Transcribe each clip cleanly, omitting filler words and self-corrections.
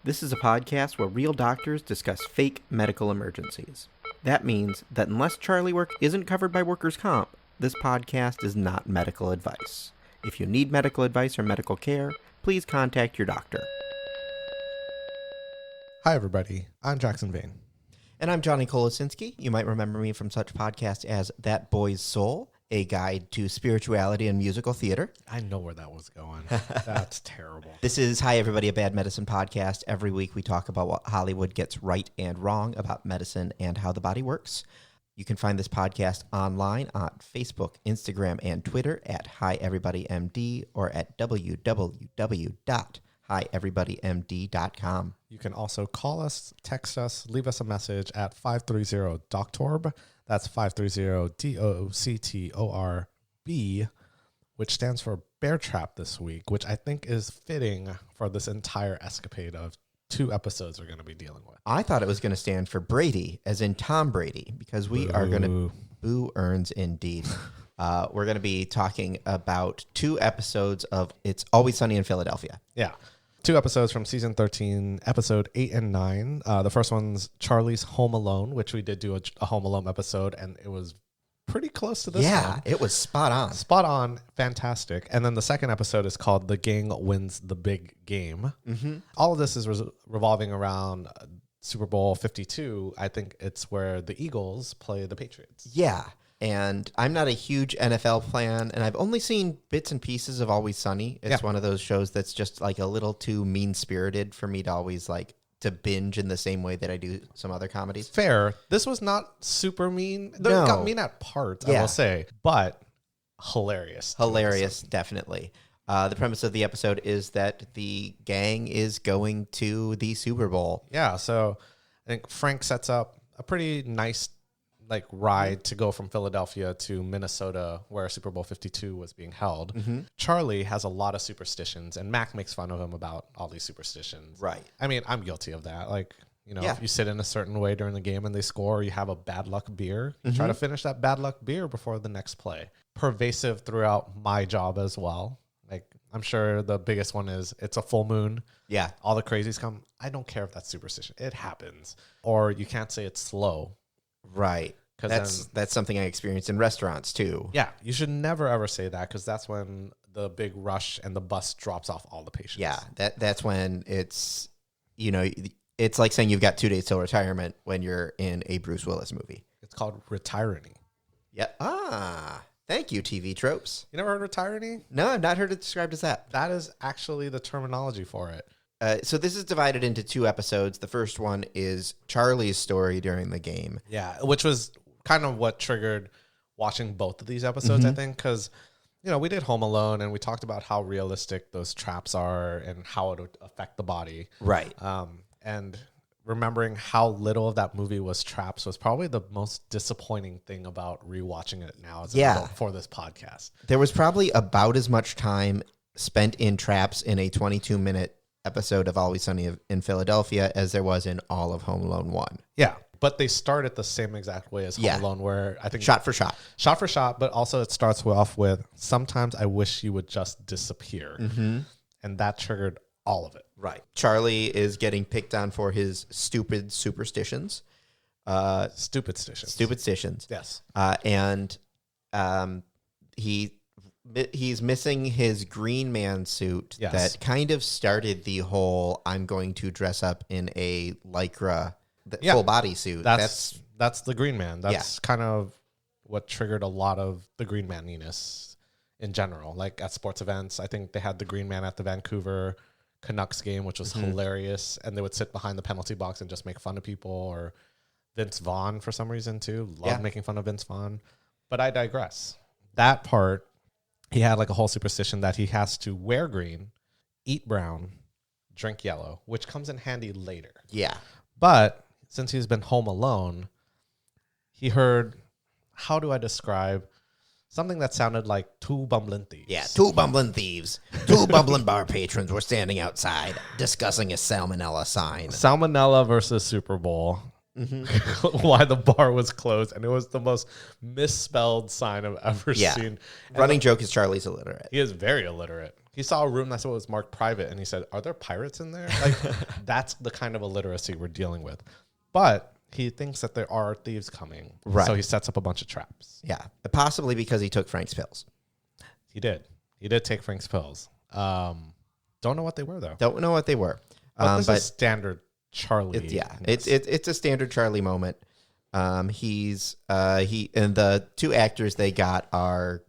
This is a podcast where real doctors discuss fake medical emergencies. That means that unless Charlie work isn't covered by workers' comp, this podcast is not medical advice. If you need medical advice or medical care, please contact your doctor. Hi, everybody. I'm Jackson Vane. And I'm Johnny Kolosinski. You might remember me from such podcasts as That Boy's Soul, a guide to spirituality and musical theater. I know where that was going. That's terrible. This is Hi Everybody, a Bad Medicine podcast. Every week we talk about what Hollywood gets right and wrong about medicine and how the body works. You can find this podcast online on Facebook, Instagram, and Twitter at Hi Everybody MD or at www.hieverybodymd.com. You can also call us, text us, leave us a message at 530-DOCTORB. That's 530-DOCTORB, which stands for Bear Trap this week, which I think is fitting for this entire escapade of 2 episodes we're going to be dealing with. I thought it was going to stand for Brady, as in Tom Brady, because we are going to... Boo earns indeed. We're going to be talking about 2 episodes of It's Always Sunny in Philadelphia. Yeah. 2 episodes from season 13, episode 8 and 9. The first one's Charlie's Home Alone, which we did do a Home Alone episode, and it was pretty close to this one. Yeah, it was spot on. Spot on. Fantastic. And then the second episode is called The Gang Wins the Big Game. Mm-hmm. All of this is revolving around Super Bowl 52. I think it's where the Eagles play the Patriots. Yeah. And I'm not a huge NFL fan, and I've only seen bits and pieces of Always Sunny. It's one of those shows that's just like a little too mean-spirited for me to always like to binge in the same way that I do some other comedies. Fair. This was not super mean. It No. got mean at parts, I will say, but hilarious. Hilarious, definitely. The premise of the episode is that the gang is going to the Super Bowl. Yeah, so I think Frank sets up a pretty nice ride to go from Philadelphia to Minnesota, where Super Bowl 52 was being held. Mm-hmm. Charlie has a lot of superstitions, and Mac makes fun of him about all these superstitions. Right. I mean, I'm guilty of that. If you sit in a certain way during the game and they score, or you have a bad luck beer, you try to finish that bad luck beer before the next play. Pervasive throughout my job as well. I'm sure the biggest one is it's a full moon. Yeah. All the crazies come. I don't care if that's superstition. It happens. Or you can't say it's slow. Right. That's something I experienced in restaurants too. Yeah, you should never ever say that, because that's when the big rush and the bus drops off all the patients. Yeah, that's when it's, it's like saying you've got 2 days till retirement when you're in a Bruce Willis movie. It's called retirony. Yeah. Thank you, TV tropes. You never heard retirony? No, I've not heard it described as that. That is actually the terminology for it. So this is divided into 2 episodes. The first one is Charlie's story during the game. Yeah, which was kind of what triggered watching both of these episodes, I think, because, we did Home Alone, and we talked about how realistic those traps are and how it would affect the body. Right. And remembering how little of that movie was traps was probably the most disappointing thing about rewatching it now as an adult for this podcast. There was probably about as much time spent in traps in a 22-minute episode of Always Sunny in Philadelphia as there was in all of Home Alone 1. Yeah, but they start it the same exact way as Home Alone, where I think shot for shot, but also it starts off with, sometimes I wish you would just disappear. Mm-hmm. And that triggered all of it. Right. Charlie is getting picked on for his stupid superstitions. Stupidstitions. Yes. And he's missing his Green Man suit that kind of started the whole I'm going to dress up in a Lycra full body suit. That's the Green Man. That's kind of what triggered a lot of the Green Man-iness in general. Like at sports events, I think they had the Green Man at the Vancouver Canucks game, which was hilarious. And they would sit behind the penalty box and just make fun of people, or Vince Vaughn for some reason too. Loved making fun of Vince Vaughn. But I digress. That part, he had like a whole superstition that he has to wear green, eat brown, drink yellow, which comes in handy later. Yeah. But since he's been home alone, he heard, how do I describe something that sounded like 2 bumbling thieves? Yeah, 2 bumbling thieves. 2 bumbling bar patrons were standing outside discussing a salmonella sign. Salmonella versus Super Bowl. Mm-hmm. Why the bar was closed, and it was the most misspelled sign I've ever seen. Running joke is Charlie's illiterate. He is very illiterate. He saw a room that was marked private, and he said, "Are there pirates in there?" Like, that's the kind of illiteracy we're dealing with. But he thinks that there are thieves coming, Right. so he sets up a bunch of traps. Yeah, possibly because he took Frank's pills. He did. He did take Frank's pills. Don't know what they were though. Don't know what they were. But this is standard Charlie. It's a standard Charlie moment. He and the two actors they got are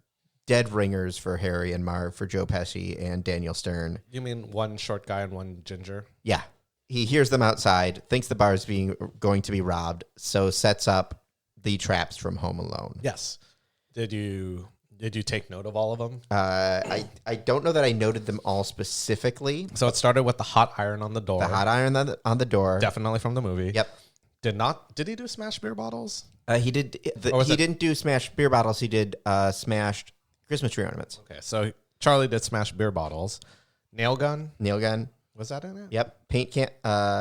dead ringers for Harry and Marv, for Joe Pesci and Daniel Stern. You mean one short guy and one ginger? Yeah. He hears them outside, thinks the bar is going to be robbed, so sets up the traps from Home Alone. Yes. Did you take note of all of them? I don't know that I noted them all specifically. So it started with the hot iron on the door. The hot iron on the door. Definitely from the movie. Yep. Did he do smashed beer bottles? He did. He didn't do smashed beer bottles. He did smashed Christmas tree ornaments. Okay, so Charlie did smashed beer bottles. Nail gun. Was that in it? Yep. Paint can.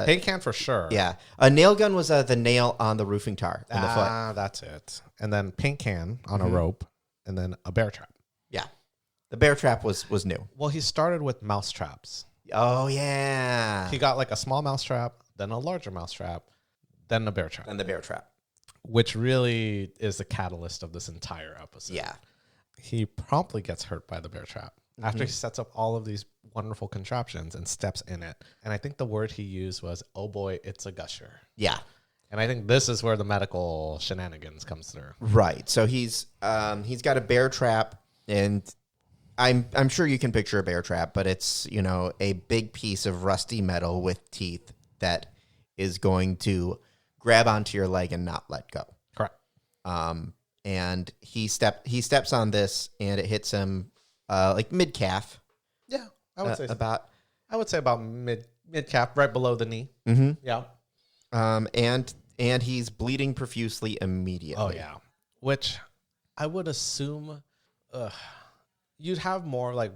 Paint can for sure. Yeah. A nail gun was the nail on the roofing tar in the foot. That's it. And then paint can on a rope, and then a bear trap. Yeah. The bear trap was new. Well, he started with mouse traps. Oh yeah. He got like a small mouse trap, then a larger mouse trap, then a bear trap. And the bear trap. Which really is the catalyst of this entire episode. Yeah. He promptly gets hurt by the bear trap after he sets up all of these wonderful contraptions and steps in it. And I think the word he used was, "Oh boy, it's a gusher." Yeah. And I think this is where the medical shenanigans comes through. Right. So he's got a bear trap, and I'm sure you can picture a bear trap, but it's, a big piece of rusty metal with teeth that is going to grab onto your leg and not let go. Correct. And he steps on this, and it hits him like mid calf. Yeah, I would say about. I would say about mid calf, right below the knee. Mm-hmm. Yeah. And he's bleeding profusely immediately. Oh yeah. Which I would assume you'd have more like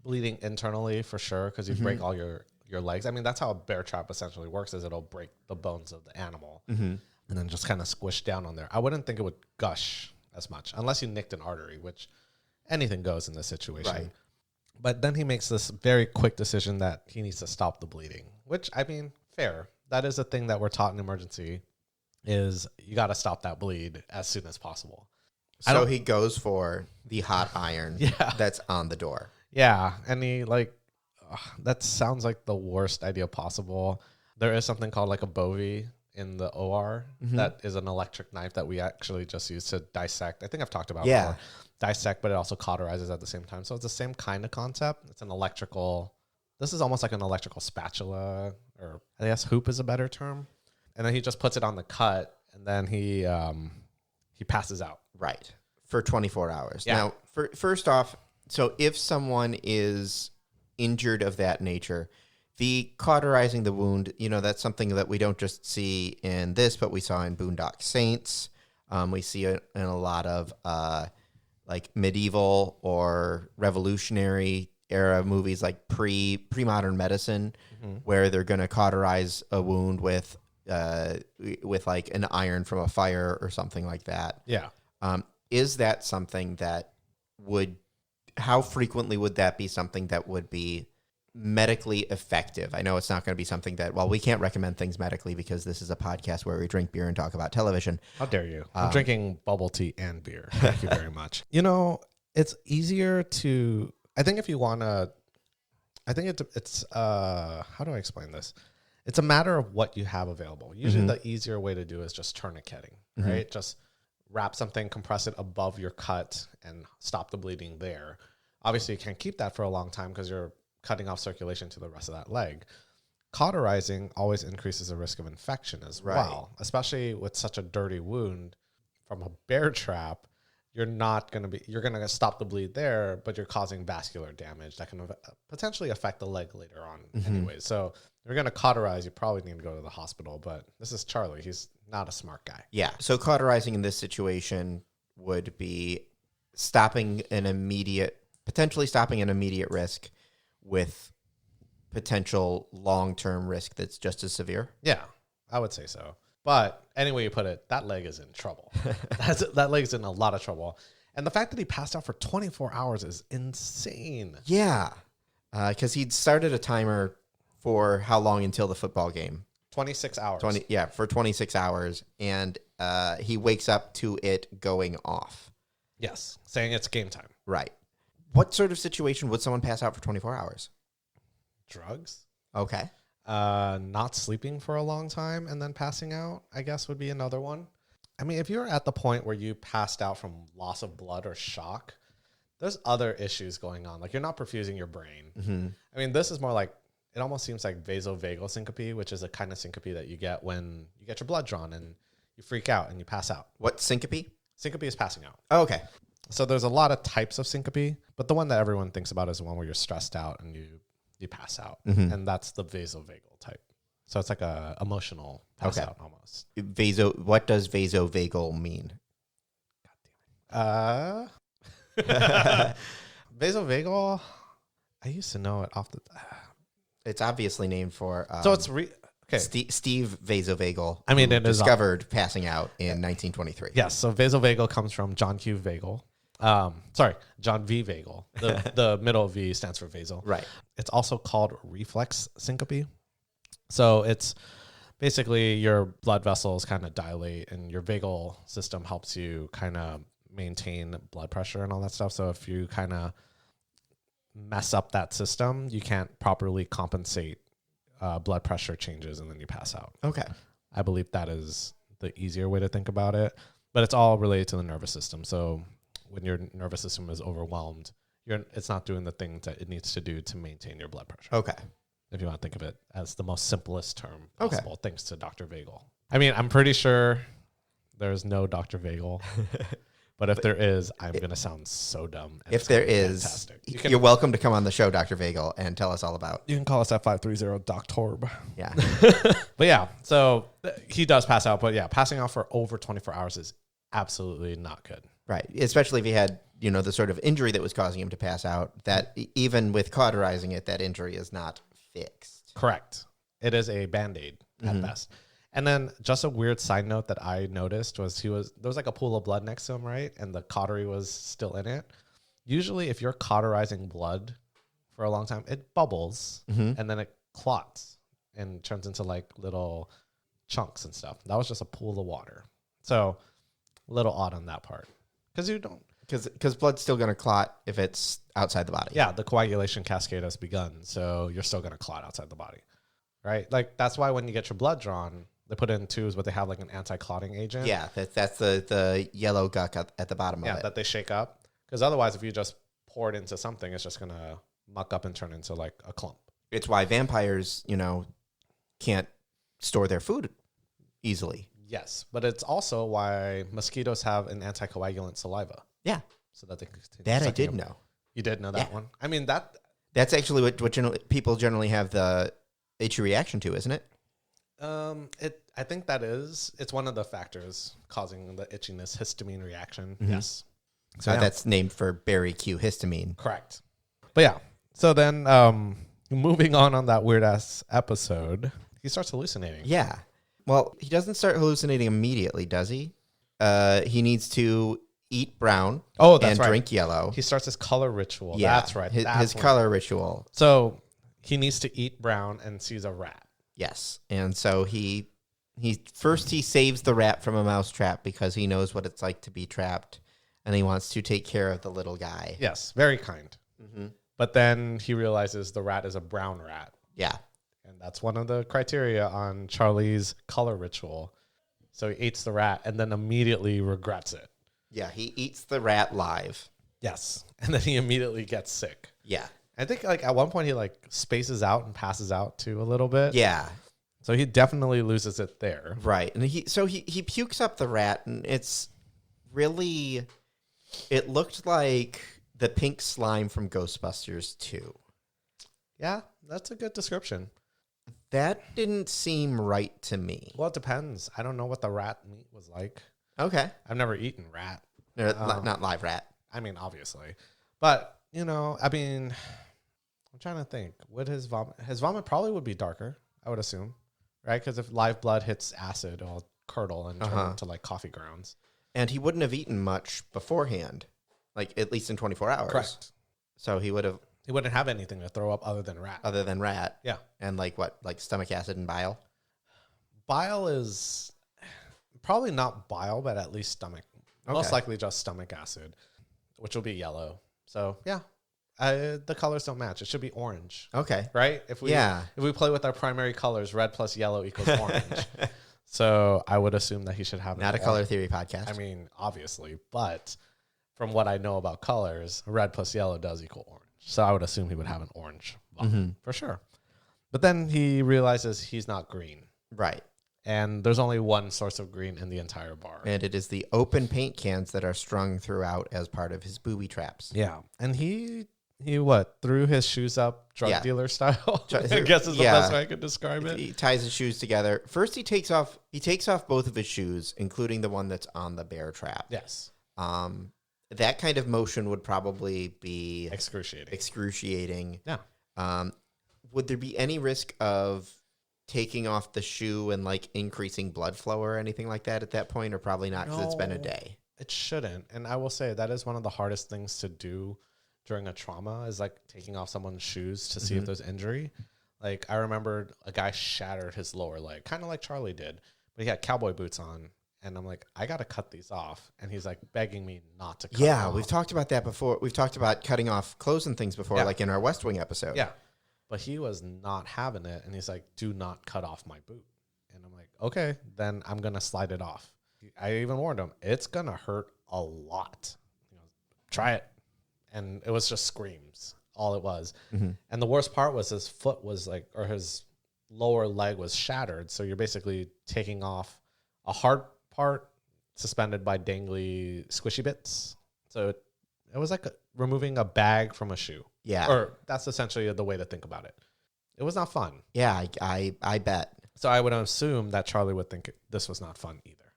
bleeding internally for sure, because you break all your legs. I mean, that's how a bear trap essentially works, is it'll break the bones of the animal and then just kind of squish down on there. I wouldn't think it would gush as much unless you nicked an artery, which anything goes in this situation. Right. But then he makes this very quick decision that he needs to stop the bleeding, which, I mean, fair. That is a thing that we're taught in emergency, is you got to stop that bleed as soon as possible. So he goes for the hot iron that's on the door. Yeah, and he that sounds like the worst idea possible. There is something called like a bovie in the OR that is an electric knife that we actually just use to dissect. I think I've talked about it before. Dissect, but it also cauterizes at the same time. So it's the same kind of concept. It's an electrical, this is almost like an electrical spatula, or I guess hoop is a better term. And then he just puts it on the cut, and then he passes out. Right. For 24 hours. Yeah. Now, first off, so if someone is injured of that nature, the cauterizing the wound, that's something that we don't just see in this, but we saw in Boondock Saints. We see it in a lot of like medieval or revolutionary era movies, like pre-modern medicine, where they're going to cauterize a wound with like an iron from a fire or something like that. Yeah. Is that something that how frequently would that be something that would be medically effective? I know it's not going to be something that, we can't recommend things medically because this is a podcast where we drink beer and talk about television. How dare you? I'm drinking bubble tea and beer. Thank you very much. It's easier to, I think if you want to, I think it's how do I explain this? It's a matter of what you have available. Usually the easier way to do is just tourniqueting, right? Just wrap something, compress it above your cut, and stop the bleeding there. Obviously, you can't keep that for a long time because you're cutting off circulation to the rest of that leg. Cauterizing always increases the risk of infection as well, especially with such a dirty wound from a bear trap. You're going to stop the bleed there, but you're causing vascular damage that can potentially affect the leg later on anyway. So if you're going to cauterize, you probably need to go to the hospital, but this is Charlie. He's not a smart guy. Yeah. So cauterizing in this situation would be potentially stopping an immediate risk with potential long-term risk that's just as severe. Yeah, I would say so. But anyway you put it, that leg is in trouble. That leg's in a lot of trouble. And the fact that he passed out for 24 hours is insane. Yeah. Because he'd started a timer for how long until the football game? 26 hours. For 26 hours. And he wakes up to it going off. Yes, saying it's game time. Right. What sort of situation would someone pass out for 24 hours? Drugs. Okay. Not sleeping for a long time and then passing out, I guess, would be another one. I mean, if you're at the point where you passed out from loss of blood or shock, there's other issues going on. Like, you're not perfusing your brain. Mm-hmm. I mean, this is more like, it almost seems like vasovagal syncope, which is a kind of syncope that you get when you get your blood drawn and you freak out and you pass out. What, syncope? Syncope is passing out. Oh, okay. So there's a lot of types of syncope, but the one that everyone thinks about is the one where you're stressed out and you pass out. Mm-hmm. And that's the vasovagal type. So it's like a emotional pass out almost. What does vasovagal mean? God damn it. Vasovagal, I used to know it off the... It's obviously named for... so it's... Okay. Steve Vasovagal. I mean, it is discovered passing out in 1923. Yes, so vasovagal comes from John Q. Vagel. John V. Vagel. The middle V stands for vasal. Right. It's also called reflex syncope. So it's basically your blood vessels kind of dilate and your vagal system helps you kind of maintain blood pressure and all that stuff. So if you kind of mess up that system, you can't properly compensate blood pressure changes and then you pass out. Okay. I believe that is the easier way to think about it, but it's all related to the nervous system. So when your nervous system is overwhelmed, it's not doing the things that it needs to do to maintain your blood pressure. Okay. If you want to think of it as the most simplest term possible, thanks to Dr. Vagel. I mean, I'm pretty sure there's no Dr. Vagel, but if there is, I'm going to sound so dumb. If there is, you're welcome to come on the show, Dr. Vagel, and tell us all about. You can call us at 530-DOC-TORB. Yeah. But yeah, so he does pass out. But yeah, passing out for over 24 hours is absolutely not good. Right. Especially if he had, the sort of injury that was causing him to pass out, that even with cauterizing it, that injury is not fixed. Correct. It is a Band-Aid at best. And then just a weird side note that I noticed was there was like a pool of blood next to him, right? And the cautery was still in it. Usually if you're cauterizing blood for a long time, it bubbles and then it clots and turns into like little chunks and stuff. That was just a pool of water. So a little odd on that part. Because blood's still going to clot if it's outside the body. Yeah, the coagulation cascade has begun, so you're still going to clot outside the body, right? Like, that's why when you get your blood drawn, they put it in tubes, but they have like an anti-clotting agent. Yeah, that's the yellow guck at the bottom of it. Yeah, that they shake up. Because otherwise, if you just pour it into something, it's just going to muck up and turn into like a clump. It's why vampires, can't store their food easily. Yes, but it's also why mosquitoes have an anticoagulant saliva. Yeah. So that they can continue. That I did know. You did know that one? I mean, that's actually what people generally have the itchy reaction to, isn't it? I think it's one of the factors causing the itchiness, histamine reaction. Mm-hmm. Yes. So that's named for berry Q histamine. Correct. But yeah. So then moving on that weird ass episode, he starts hallucinating. Yeah. Well, he doesn't start hallucinating immediately, does he? He needs to eat brown and drink yellow. He starts his color ritual. Yeah, that's right. His color ritual. So he needs to eat brown and sees a rat. Yes. And so he saves the rat from a mouse trap because he knows what it's like to be trapped and he wants to take care of the little guy. Yes, very kind. Mm-hmm. But then he realizes the rat is a brown rat. Yeah. And that's one of the criteria on Charlie's color ritual. So he eats the rat and then immediately regrets it. Yeah, he eats the rat live. Yes. And then he immediately gets sick. Yeah. I think like at one point he like spaces out and passes out too a little bit. Yeah. So he definitely loses it there. Right. And he pukes up the rat and it's really, it looked like the pink slime from Ghostbusters 2. Yeah, that's a good description. That didn't seem right to me. Well, it depends. I don't know what the rat meat was like. Okay. I've never eaten rat. Not live rat. I mean, obviously. But, I'm trying to think. Would his vomit probably would be darker, I would assume. Right? Because if live blood hits acid, it'll curdle and turn into like coffee grounds. And he wouldn't have eaten much beforehand, like at least in 24 hours. Correct. So he would have. He wouldn't have anything to throw up other than rat. Yeah. And like what? Like stomach acid and bile? Bile is probably not bile, but at least stomach. Okay. Most likely just stomach acid, which will be yellow. So, yeah. The colors don't match. It should be orange. Okay. Right? If we play with our primary colors, red plus yellow equals orange. So I would assume that he should have not a color theory podcast. I mean, obviously, but from what I know about colors, red plus yellow does equal orange. So I would assume he would have an orange for sure. But then he realizes he's not green. Right. And there's only one source of green in the entire bar. And it is the open paint cans that are strung throughout as part of his booby traps. Yeah. And he threw his shoes up drug dealer style? I guess is the best way I could describe it. He ties his shoes together. First, he takes off both of his shoes, including the one that's on the bear trap. Yes. That kind of motion would probably be excruciating. Yeah. Would there be any risk of taking off the shoe and like increasing blood flow or anything like that at that point, or probably not because it's been a day? It shouldn't. And I will say that is one of the hardest things to do during a trauma is like taking off someone's shoes to see if there's injury. Like I remember a guy shattered his lower leg, kind of like Charlie did, but he had cowboy boots on. And I'm like, I got to cut these off. And he's like begging me not to cut them off. We've talked about that before. We've talked about cutting off clothes and things before, like in our West Wing episode. Yeah. But he was not having it. And he's like, do not cut off my boot. And I'm like, okay, then I'm going to slide it off. I even warned him, it's going to hurt a lot. Try it. And it was just screams, all it was. And the worst part was his foot was like, or his lower leg was shattered. So you're basically taking off a hard part suspended by dangly squishy bits. So it was like removing a bag from a shoe. Yeah. Or that's essentially the way to think about it. It was not fun. Yeah, I bet. So I would assume that Charlie would think this was not fun either.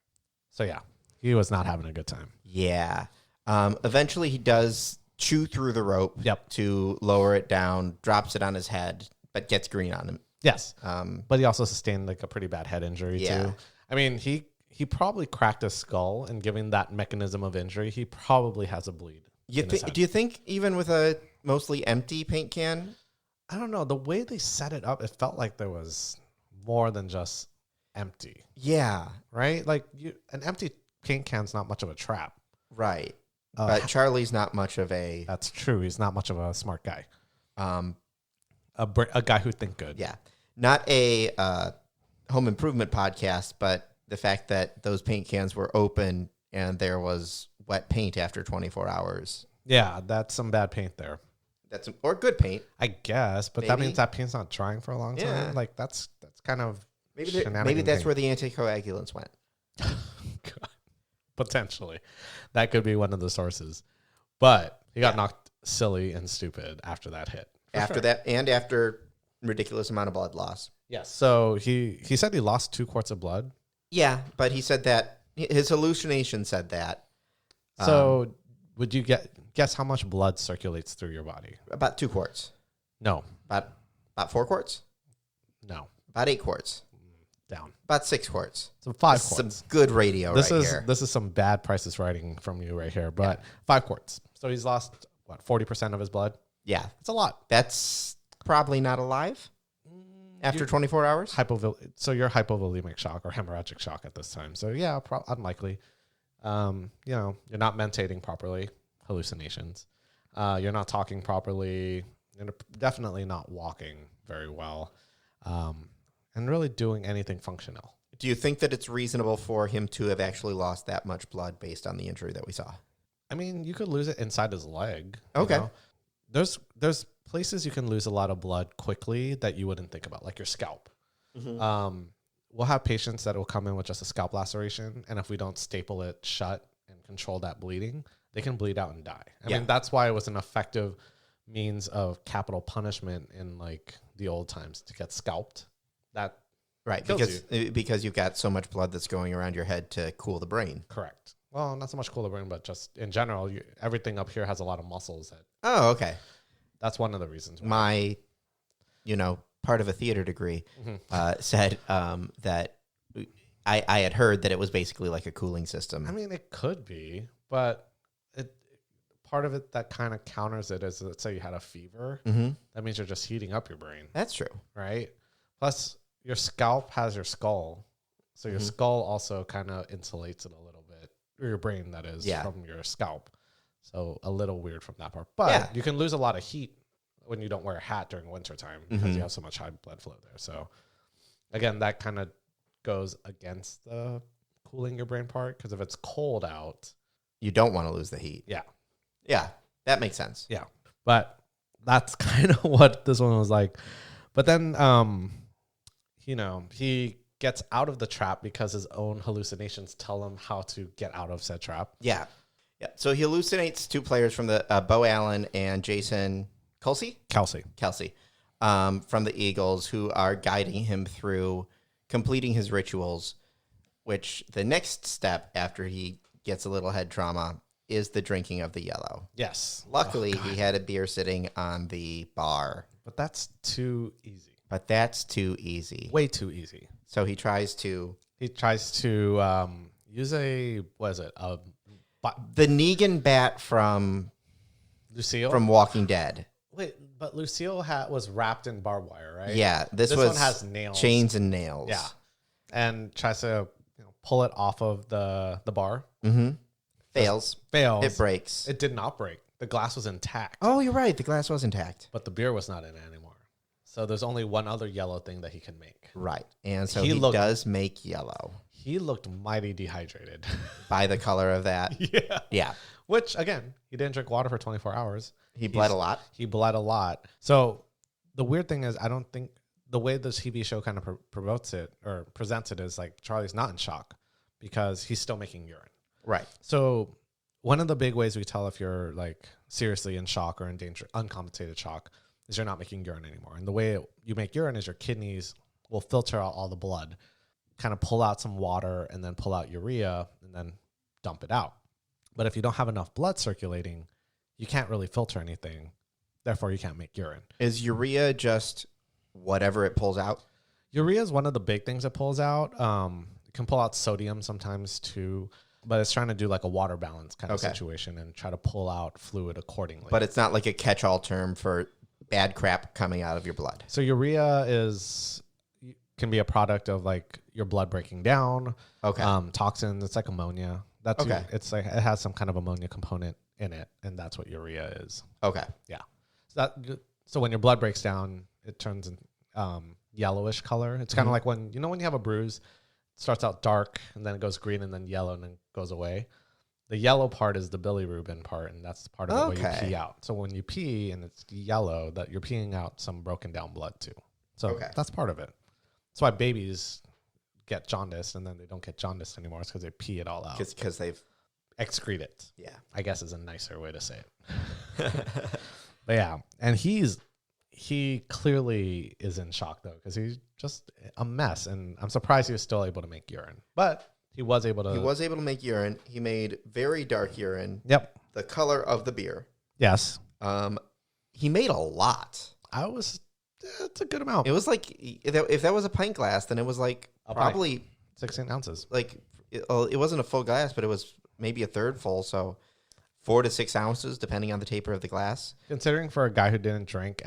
So yeah, he was not having a good time. Yeah. Eventually he does chew through the rope to lower it down, drops it on his head, but gets green on him. Yes. But he also sustained like a pretty bad head injury too. I mean, he probably cracked his skull, and given that mechanism of injury, he probably has a bleed. Do you think even with a mostly empty paint can? I don't know. The way they set it up, it felt like there was more than just empty. Yeah. Right? Like an empty paint can's not much of a trap. Right. But Charlie's not much of a... That's true. He's not much of a smart guy. A guy who think good. Yeah. Not a home improvement podcast, but the fact that those paint cans were open and there was wet paint after 24 hours. Yeah, that's some bad paint there. Or good paint. I guess, but that means that paint's not drying for a long time. Yeah. Like that's kind of maybe that's where the anticoagulants went. God. Potentially. That could be one of the sources. But he got knocked silly and stupid after that hit. After ridiculous amount of blood loss. Yes. So he said he lost 2 quarts of blood. Yeah, but he said that his hallucination said that. So would you guess how much blood circulates through your body? About 2 quarts. No. About 4 quarts? No. About 8 quarts. Down. About 6 quarts. So 5 quarts. Some good radio here. This is some bad Prices writing from you right here, but 5 quarts. So he's lost, 40% of his blood? Yeah. It's a lot. That's probably not alive after 24 hours. So you're hypovolemic shock or hemorrhagic shock at this time. So yeah, unlikely. You're not mentating properly, hallucinations. You're not talking properly. You're definitely not walking very well. And really doing anything functional. Do you think that it's reasonable for him to have actually lost that much blood based on the injury that we saw? I mean, you could lose it inside his leg. Okay. You know? There's places you can lose a lot of blood quickly that you wouldn't think about, like your scalp. Mm-hmm. We'll have patients that will come in with just a scalp laceration, and if we don't staple it shut and control that bleeding, they can bleed out and die. I mean, that's why it was an effective means of capital punishment in like the old times to get scalped. That because you've got so much blood that's going around your head to cool the brain. Correct. Well, not so much cool the brain, but just in general, everything up here has a lot of muscles. Okay. That's one of the reasons why. My, part of a theater degree said that I had heard that it was basically like a cooling system. I mean, it could be, but part of it that kind of counters it is, let's say you had a fever. That means you're just heating up your brain. That's true. Right? Plus, your scalp has your skull. So your skull also kind of insulates it a little bit. Or your brain, that is, from your scalp. So a little weird from that part. But you can lose a lot of heat when you don't wear a hat during wintertime because you have so much high blood flow there. So, again, that kind of goes against the cooling your brain part, because if it's cold out, you don't want to lose the heat. Yeah, that makes sense. Yeah, but that's kind of what this one was like. But then, he gets out of the trap because his own hallucinations tell him how to get out of said trap. Yeah. So he hallucinates two players from the Bo Allen and Jason Kelsey from the Eagles, who are guiding him through completing his rituals, which the next step after he gets a little head trauma is the drinking of the yellow. Yes. Luckily, he had a beer sitting on the bar. But that's too easy. Way too easy. So he tries to use a, what is it? The Negan bat from Lucille? From Walking Dead. Wait, but Lucille was wrapped in barbed wire, right? Yeah, this one has nails. Chains and nails. Yeah. And tries to pull it off of the bar. Fails. It breaks. It did not break. The glass was intact. Oh, you're right. The glass was intact. But the beer was not in it anymore. So there's only one other yellow thing that he can make. Right. And so he does make yellow. He looked mighty dehydrated. By the color of that. Yeah. Which, again, he didn't drink water for 24 hours. He bled a lot. So the weird thing is, I don't think the way this TV show kind of promotes it or presents it is like Charlie's not in shock because he's still making urine. Right. So one of the big ways we tell if you're like seriously in shock or in danger, uncompensated shock, is you're not making urine anymore. And the way you make urine is your kidneys will filter out all the blood, kind of pull out some water, and then pull out urea, and then dump it out. But if you don't have enough blood circulating, you can't really filter anything. Therefore, you can't make urine. Is urea just whatever it pulls out? Urea is one of the big things it pulls out. It can pull out sodium sometimes too, but it's trying to do like a water balance kind of situation and try to pull out fluid accordingly. But it's not like a catch-all term for bad crap coming out of your blood. So urea can be a product of like your blood breaking down. Toxins. It's like ammonia. It's like it has some kind of ammonia component in it, and that's what urea is. Yeah. So when your blood breaks down, it turns yellowish color. It's kind of like when you have a bruise, it starts out dark and then it goes green and then yellow and then goes away. The yellow part is the bilirubin part, and that's the part of the way you pee out. So when you pee and it's yellow, that you're peeing out some broken down blood too. So that's part of it. That's why babies get jaundice and then they don't get jaundice anymore. It's because they pee it all out. Because they've excrete it. Yeah. I guess is a nicer way to say it. But yeah. And he clearly is in shock though, because he's just a mess. And I'm surprised he was still able to make urine. But he was able to make urine. He made very dark urine. Yep. The color of the beer. Yes. He made a lot. It's a good amount. It was like, if that was a pint glass, then it was like probably 16 ounces. Like, it wasn't a full glass, but it was maybe a third full. So 4 to 6 ounces, depending on the taper of the glass. Considering for a guy who didn't drink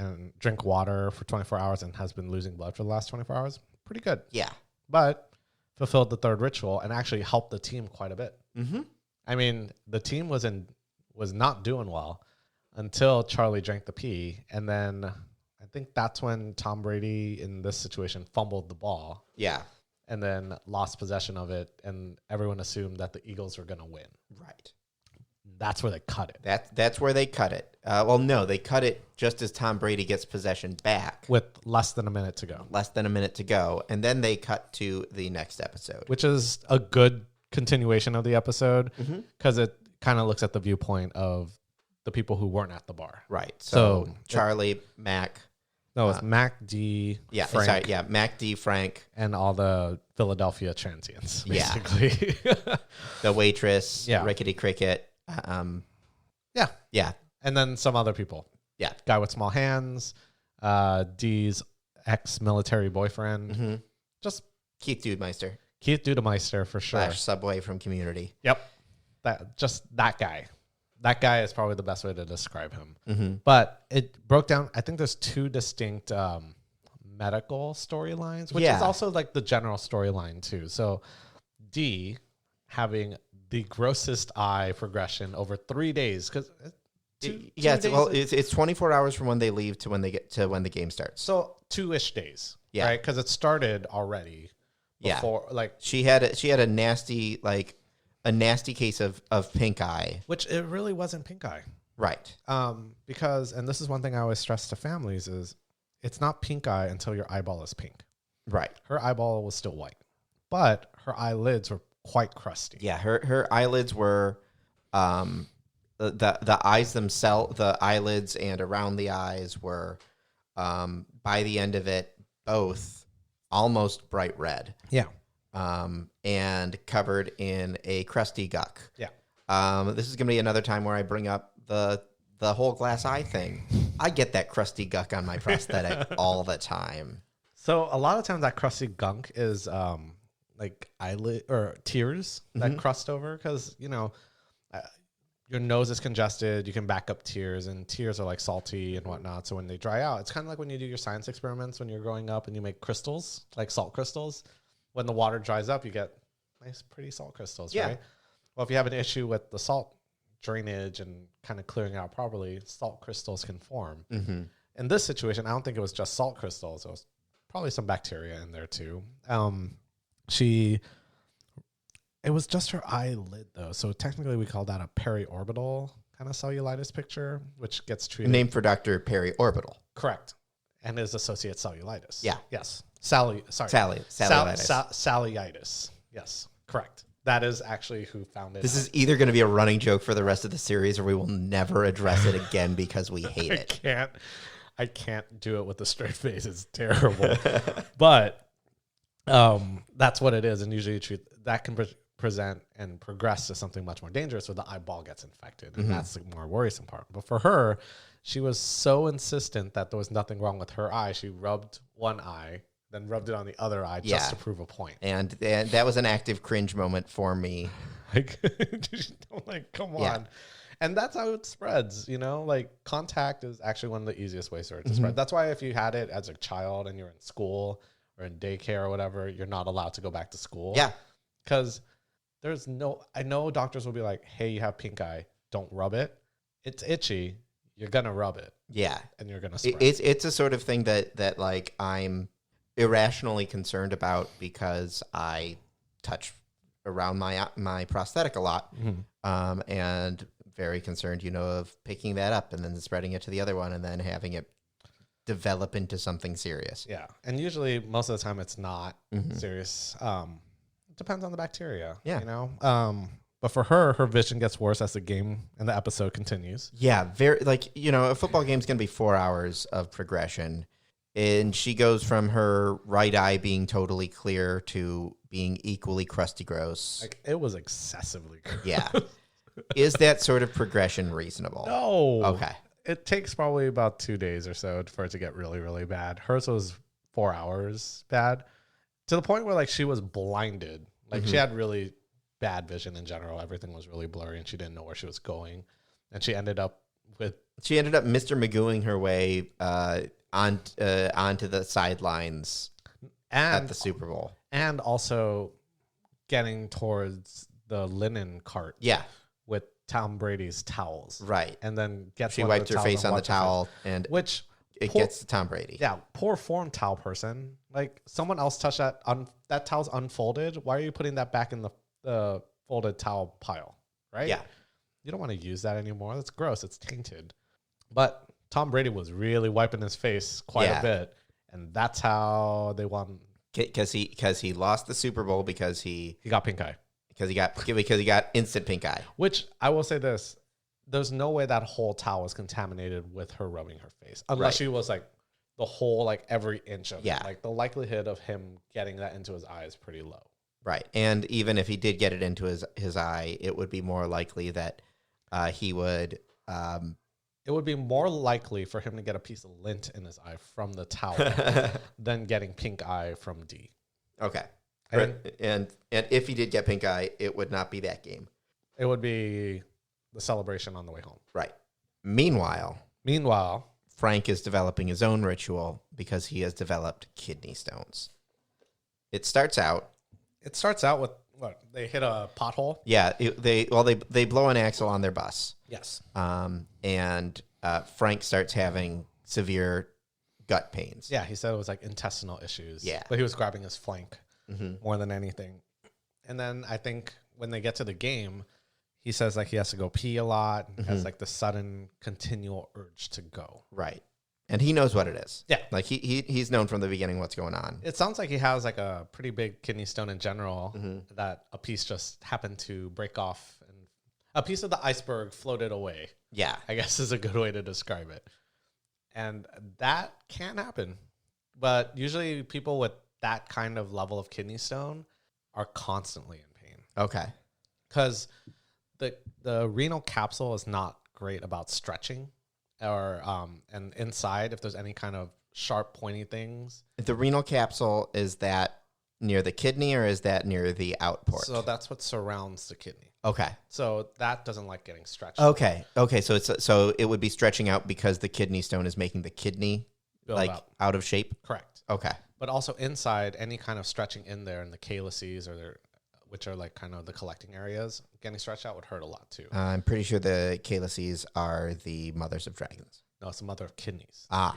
water for 24 hours and has been losing blood for the last 24 hours, pretty good. Yeah. But fulfilled the third ritual and actually helped the team quite a bit. Mm-hmm. I mean, the team was not doing well until Charlie drank the pee, and then I think that's when Tom Brady in this situation fumbled the ball. Yeah. And then lost possession of it, and everyone assumed that the Eagles were going to win. Right. That's where they cut it. That's where they cut it. Well, no, they cut it just as Tom Brady gets possession back. With less than a minute to go. And then they cut to the next episode. Which is a good continuation of the episode because it kind of looks at the viewpoint of the people who weren't at the bar. Right. So Charlie, Mac. No, it's Mac, D, yeah, Frank. Sorry, yeah, Mac, D, Frank. And all the Philadelphia transients, basically. Yeah. The waitress, Rickety Cricket. Yeah. And then some other people. Yeah. Guy with small hands, D's ex-military boyfriend. Mm-hmm. Just Keith Dudemeister. Keith Dudemeister, for sure. Subway from Community. Yep. That guy. That guy is probably the best way to describe him. Mm-hmm. But it broke down. I think there's two distinct medical storylines, which is also like the general storyline too. So D having the grossest eye progression over 3 days because it's 24 hours from when they leave to when they get to when the game starts. So 2-ish days, right? Because it started already. Before, like she had a nasty case of pink eye, which it really wasn't pink eye, right? Because, and this is one thing I always stress to families is it's not pink eye until your eyeball is pink, right? Her eyeball was still white, but her eyelids were quite crusty. Yeah, her eyelids were, the eyes themselves, the eyelids and around the eyes were, by the end of it, both almost bright red. Yeah. And covered in a crusty guck. Yeah. This is going to be another time where I bring up the whole glass eye thing. I get that crusty guck on my prosthetic all the time. So a lot of times that crusty gunk is like eyelid or tears that crust over because, your nose is congested. You can back up tears, and tears are like salty and whatnot. So when they dry out, it's kind of like when you do your science experiments when you're growing up and you make crystals, like salt crystals. When the water dries up, you get nice, pretty salt crystals, right? Well, if you have an issue with the salt drainage and kind of clearing out properly, salt crystals can form. Mm-hmm. In this situation, I don't think it was just salt crystals. It was probably some bacteria in there too. It was just her eyelid, though. So technically, we call that a periorbital kind of cellulitis picture, which gets treated. Named for Dr. Periorbital. Correct. And is associate cellulitis. Yeah. Yes. Cellulitis. Cellulitis. Yes. Correct. That is actually who found it. This is either going to be a running joke for the rest of the series, or we will never address it again because we hate it. I can't do it with a straight face. It's terrible. But that's what it is. And usually that can present and progress to something much more dangerous where the eyeball gets infected. And that's the more worrisome part. But for her, she was so insistent that there was nothing wrong with her eye. She rubbed one eye, then rubbed it on the other eye just to prove a point. And that was an active cringe moment for me. Like, come on. And that's how it spreads, like contact is actually one of the easiest ways for it to spread. That's why if you had it as a child and you're in school or in daycare or whatever, you're not allowed to go back to school. Yeah. Because I know doctors will be like, hey, you have pink eye. Don't rub it. It's itchy. You're going to rub it. Yeah. And you're going to spread. It's a sort of thing that like I'm irrationally concerned about because I touch around my prosthetic a lot. And very concerned, of picking that up and then spreading it to the other one and then having it develop into something serious. Yeah. And usually most of the time it's not serious. It depends on the bacteria. Yeah. But for her vision gets worse as the game and the episode continues. Yeah. Very a football game's going to be 4 hours of progression. And she goes from her right eye being totally clear to being equally crusty gross. Like it was excessively gross. Yeah. Is that sort of progression reasonable? No. Okay. It takes probably about 2 days or so for it to get really, really bad. Hers was 4 hours bad to the point where like she was blinded. Like she had really bad vision in general. Everything was really blurry and she didn't know where she was going. And she ended up Mr. Magooing her way onto the sidelines at the Super Bowl. And also getting towards the linen cart. Yeah. With Tom Brady's towels. Right. And then she wiped her face on the towel and gets to Tom Brady. Yeah. Poor form towel person. Like someone else touched that. That towel's unfolded. Why are you putting that back in the folded towel pile? Right? Yeah. You don't want to use that anymore. That's gross. It's tainted. But Tom Brady was really wiping his face quite a bit. And that's how they won. Because he lost the Super Bowl because he got pink eye. Because he got instant pink eye. Which I will say this. There's no way that whole towel was contaminated with her rubbing her face. Unless she was like the whole, like every inch of it. Like the likelihood of him getting that into his eye is pretty low. Right. And even if he did get it into his eye, it would be more likely that he would... it would be more likely for him to get a piece of lint in his eye from the towel than getting pink eye from D. Okay. And if he did get pink eye, it would not be that game. It would be the celebration on the way home. Right. Meanwhile, Frank is developing his own ritual because he has developed kidney stones. It starts out with what? They hit a pothole? Yeah, they blow an axle on their bus. Yes. And Frank starts having severe gut pains. Yeah, he said it was like intestinal issues. Yeah. But he was grabbing his flank more than anything. And then I think when they get to the game, he says like he has to go pee a lot and has like the sudden continual urge to go. Right. And he knows what it is. Yeah. Like he's known from the beginning what's going on. It sounds like he has like a pretty big kidney stone in general that a piece just happened to break off and a piece of the iceberg floated away. Yeah. I guess is a good way to describe it. And that can happen. But usually people with that kind of level of kidney stone are constantly in pain. Okay. Because the renal capsule is not great about stretching or and inside if there's any kind of sharp pointy things. The renal capsule, is that near the kidney or is that near the outport? So that's what surrounds the kidney. Okay. So that doesn't like getting stretched. Okay. So it would be stretching out because the kidney stone is making the kidney Build like up. out of shape. Correct. Okay. But also inside, any kind of stretching in there in the calyces which are like kind of the collecting areas, getting stretched out would hurt a lot too. I'm pretty sure the calyces are the mothers of dragons. No, it's the mother of kidneys. Ah.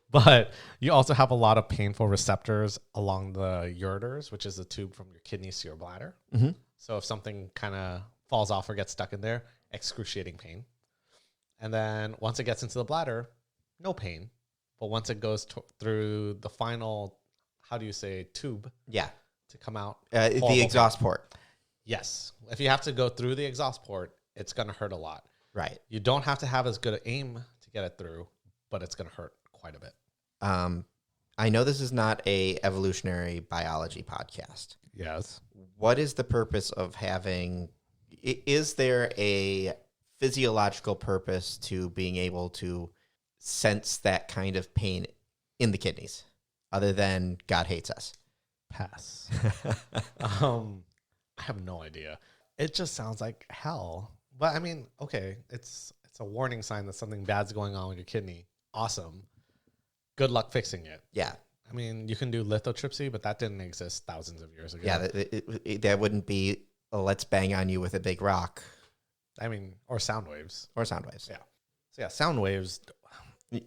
But you also have a lot of painful receptors along the ureters, which is the tube from your kidneys to your bladder. Mm-hmm. So if something kind of falls off or gets stuck in there, excruciating pain. And then once it gets into the bladder, no pain. But once it goes through the final, how do you say, tube? Yeah. To come out. The exhaust port. Yes. If you have to go through the exhaust port, it's going to hurt a lot. Right. You don't have to have as good an aim to get it through, but it's going to hurt quite a bit. I know this is not a evolutionary biology podcast. Yes. What is the purpose of having... Is there a physiological purpose to being able to sense that kind of pain in the kidneys other than God hates us? Pass. I have no idea. It just sounds like hell. But I mean, okay, it's a warning sign that something bad's going on with your kidney. Awesome. Good luck fixing it. Yeah. I mean, you can do lithotripsy, but that didn't exist thousands of years ago. Yeah, that wouldn't be let's bang on you with a big rock. I mean, or sound waves. Or sound waves. Yeah. So yeah, sound waves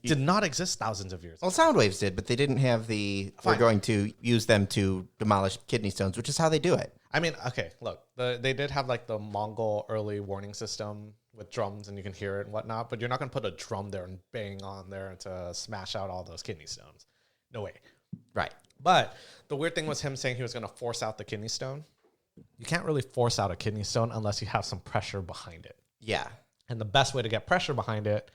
did not exist thousands of years ago. Well, sound waves did, but they didn't have the... Fine. We're going to use them to demolish kidney stones, which is how they do it. I mean, okay, look, they did have like the Mongol early warning system with drums and you can hear it and whatnot, but you're not going to put a drum there and bang on there to smash out all those kidney stones. No way. Right. But the weird thing was him saying he was going to force out the kidney stone. You can't really force out a kidney stone unless you have some pressure behind it. Yeah. And the best way to get pressure behind it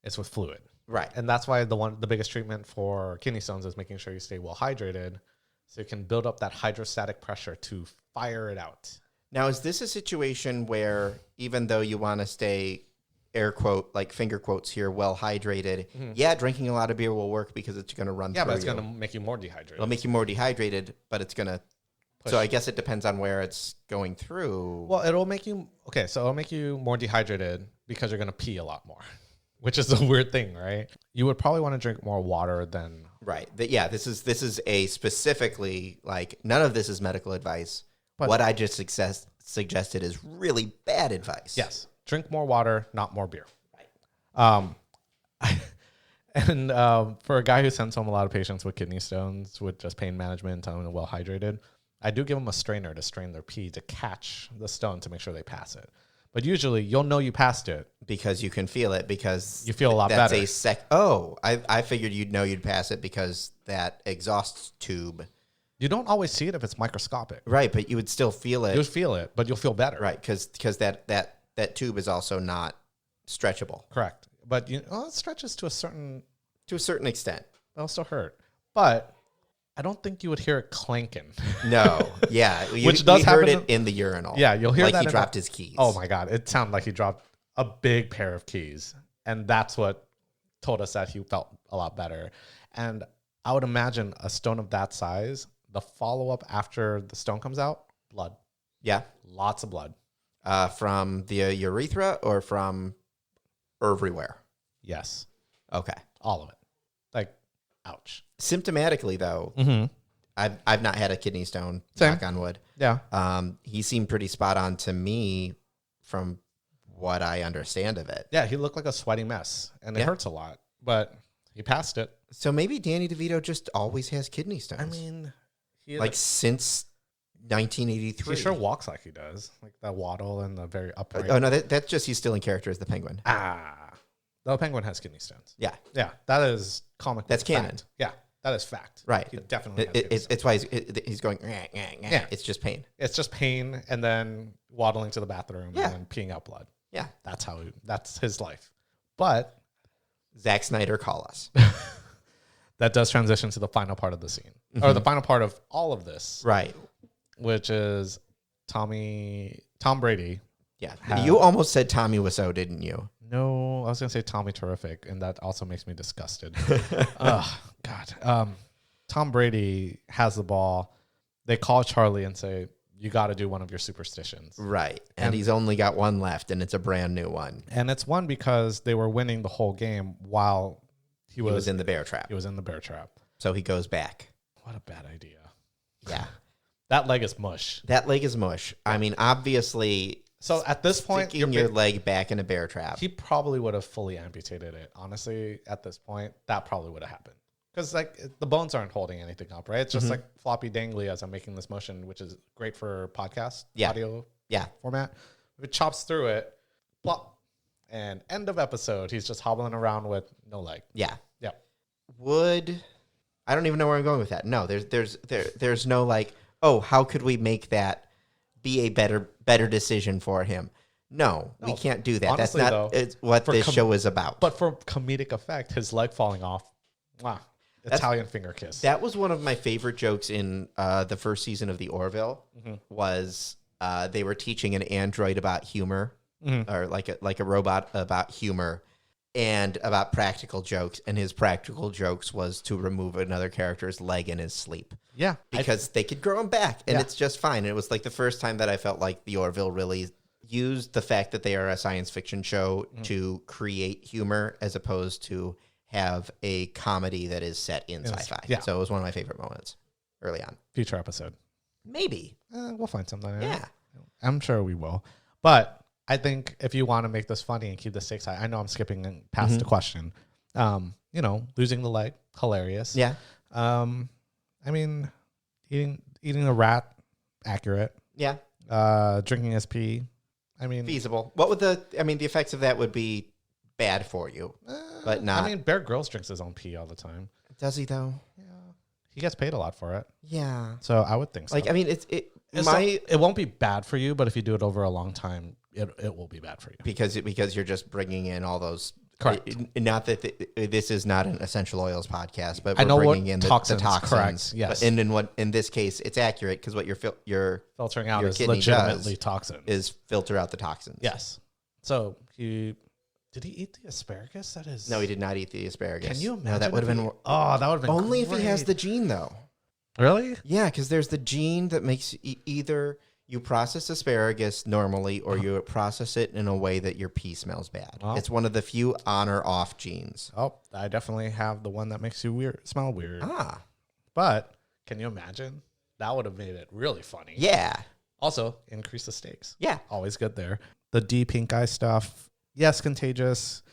is with fluid. Right. And that's why the biggest treatment for kidney stones is making sure you stay well hydrated so you can build up that hydrostatic pressure to fire it out. Now, is this a situation where even though you want to stay, air quote, like finger quotes here, well hydrated, yeah, drinking a lot of beer will work because it's going to run through you. Yeah, but it's going to make you more dehydrated. It'll make you more dehydrated, but it's going to... So I guess it depends on where it's going through. Well, it'll make you... Okay, so it'll make you more dehydrated because you're going to pee a lot more, which is a weird thing, right? You would probably want to drink more water than... Right. Yeah, this is a specifically, like, none of this is medical advice. But what I just suggested is really bad advice. Yes. Drink more water, not more beer. Right. And for a guy who sends home a lot of patients with kidney stones with just pain management, telling them well hydrated, I do give them a strainer to strain their pee to catch the stone to make sure they pass it. But usually you'll know you passed it. Because you can feel it, because... You feel a lot that's better. I figured you'd know you'd pass it because that exhaust tube... You don't always see it if it's microscopic. Right, but you would still feel it. You'll feel it, but you'll feel better. Right, because that tube is also not stretchable. Correct. But it stretches to a certain extent. It'll still hurt. But I don't think you would hear it clanking. No. Yeah. Which does happen. Heard it in the urinal. Yeah, you'll hear like that. He dropped his keys. Oh my God. It sounded like he dropped a big pair of keys. And that's what told us that he felt a lot better. And I would imagine a stone of that size, the follow-up after the stone comes out, blood. Yeah. Lots of blood. From the urethra or from everywhere? Yes. Okay. All of it. Like, ouch. Symptomatically, though, I've not had a kidney stone, Same. knock on wood. Yeah. He seemed pretty spot on to me from what I understand of it. Yeah, he looked like a sweaty mess, and it hurts a lot, but he passed it. So maybe Danny DeVito just always has kidney stones. I mean, like since 1983. He sure walks like he does, like that waddle and the very upright. Oh no, that's just he's still in character as the Penguin. The Penguin has kidney stones. Yeah, that is comic. That's canon. Fact. Yeah, that is fact. Right, he definitely. Has it's why he's going. Yeah, it's just pain. It's just pain, and then waddling to the bathroom, and then peeing out blood. Yeah, that's his life. But Zack Snyder, call us. That does transition to the final part of the scene, or the final part of all of this, right? Which is Tom Brady. Yeah, you almost said Tommy Wiseau, didn't you? No, I was gonna say Tommy Terrific, and that also makes me disgusted. Oh God. Tom Brady has the ball. They call Charlie and say, "You got to do one of your superstitions." Right, and he's only got one left, and it's a brand new one. And it's one because they were winning the whole game while he was in the bear trap. He was in the bear trap. So he goes back. What a bad idea. Yeah. That leg is mush. I mean, obviously. So at this point, sticking your leg back in a bear trap. He probably would have fully amputated it. Honestly, at this point, that probably would have happened. Because like the bones aren't holding anything up, right? It's just like floppy dangly as I'm making this motion, which is great for podcast audio format. If it chops through it, plop, and end of episode, he's just hobbling around with no leg. Yeah. I don't even know where I'm going with that. No, there's no like, oh, how could we make that be a better decision for him? No, we can't do that. Honestly, that's not what this show is about. But for comedic effect, his leg falling off, Italian finger kiss. That was one of my favorite jokes in the first season of The Orville. Was they were teaching an android about humor, or like a robot about humor, and about practical jokes. And his practical jokes was to remove another character's leg in his sleep. Yeah, because they could grow them back, and it's just fine. It was like the first time that I felt like The Orville really used the fact that they are a science fiction show to create humor, as opposed to have a comedy that is set in sci-fi. Yeah. So it was one of my favorite moments early on. Future episode. Maybe. We'll find something. Yeah. I'm sure we will. But I think if you want to make this funny and keep the stakes high, I know I'm skipping past the question. Losing the leg, hilarious. Yeah. I mean, eating a rat, accurate. Yeah. Drinking his pee. I mean, feasible. What would the effects of that would be bad for you, but not. I mean, Bear Grylls drinks his own pee all the time. Does he though? Yeah. He gets paid a lot for it. Yeah. So I would think so. Like, I mean, it won't be bad for you, but if you do it over a long time, it will be bad for you. Because you're just bringing in all those. Correct. Not that this is not an essential oils podcast, but I know we're bringing in the toxins. Correct. Yes. But in this case, it's accurate because what you're filtering out your is legitimately toxin. Is filter out the toxins. Yes. So did he eat the asparagus? No, he did not eat the asparagus. Can you imagine? No, that would have been. Oh, that would have been only great. if he has the gene, though. Really? Yeah, because there's the gene that makes either you process asparagus normally or you process it in a way that your pee smells bad. Oh. It's one of the few on or off genes. Oh, I definitely have the one that makes you smell weird. But can you imagine? That would have made it really funny. Yeah. Also, increase the stakes. Yeah. Always good there. The D pink eye stuff. Yes, contagious.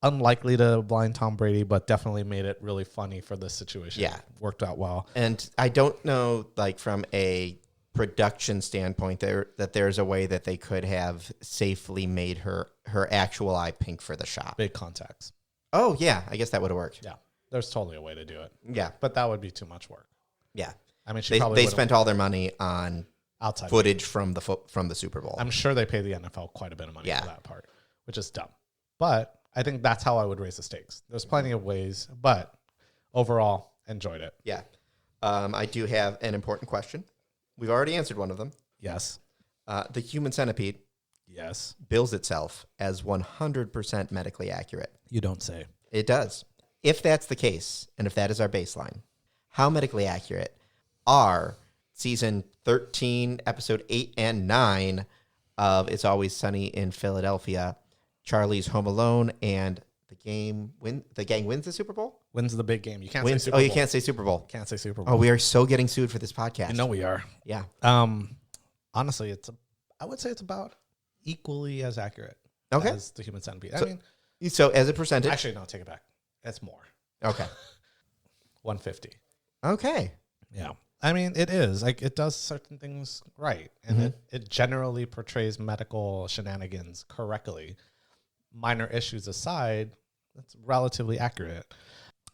Unlikely to blind Tom Brady, but definitely made it really funny for this situation. Yeah. Worked out well. And I don't know, like, from a production standpoint, that there's a way that they could have safely made her actual eye pink for the shot. Big contacts. Oh, yeah. I guess that would have worked. Yeah. There's totally a way to do it. Yeah. But that would be too much work. Yeah. I mean, they spent all their money on outside footage from the Super Bowl. I'm sure they pay the NFL quite a bit of money for that part, which is dumb. But I think that's how I would raise the stakes. There's plenty of ways, but overall, enjoyed it. Yeah. I do have an important question. We've already answered one of them. Yes. The human centipede. Yes. Bills itself as 100% medically accurate. You don't say. It does. If that's the case, and if that is our baseline, how medically accurate are season 13, episode 8 and 9 of It's Always Sunny in Philadelphia. Charlie's home alone, and the gang wins the Super Bowl? Wins the big game. You can't say Super Bowl. Oh, you can't say Super Bowl. Can't say Super Bowl. Oh, we are so getting sued for this podcast. You know we are. Yeah. Honestly, I would say it's about equally as accurate as the Human Centipede. So as a percentage? Actually, no, take it back. It's more. Okay. 150. Okay. Yeah. I mean, it is. Like, it does certain things right. And it generally portrays medical shenanigans correctly. Minor issues aside, it's relatively accurate.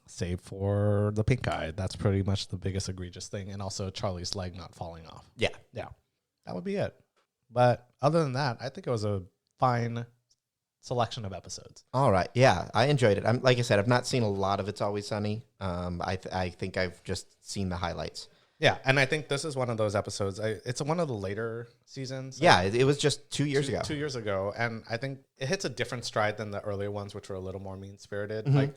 Save for the pink eye. That's pretty much the biggest egregious thing. And also Charlie's leg not falling off. Yeah. Yeah. That would be it. But other than that, I think it was a fine selection of episodes. All right. Yeah, I enjoyed it. Like I said, I've not seen a lot of It's Always Sunny. I think I've just seen the highlights. Yeah, and I think this is one of those episodes. It's one of the later seasons. Yeah, it was just 2 years ago. 2 years ago, and I think it hits a different stride than the earlier ones, which were a little more mean-spirited. Mm-hmm. Like,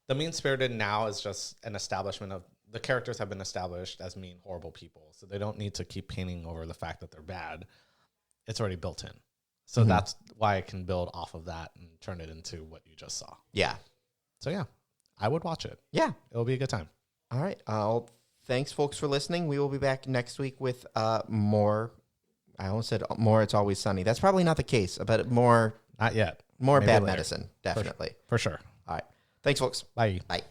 the mean-spirited now is just an establishment of the characters have been established as mean, horrible people, so they don't need to keep painting over the fact that they're bad. It's already built in. So that's why I can build off of that and turn it into what you just saw. Yeah. So, yeah, I would watch it. Yeah. It'll be a good time. All right. Thanks, folks, for listening. We will be back next week with more. I almost said more It's Always Sunny. That's probably not the case, but more. Not yet. More Maybe bad later. medicine, definitely. For sure. All right. Thanks, folks. Bye. Bye.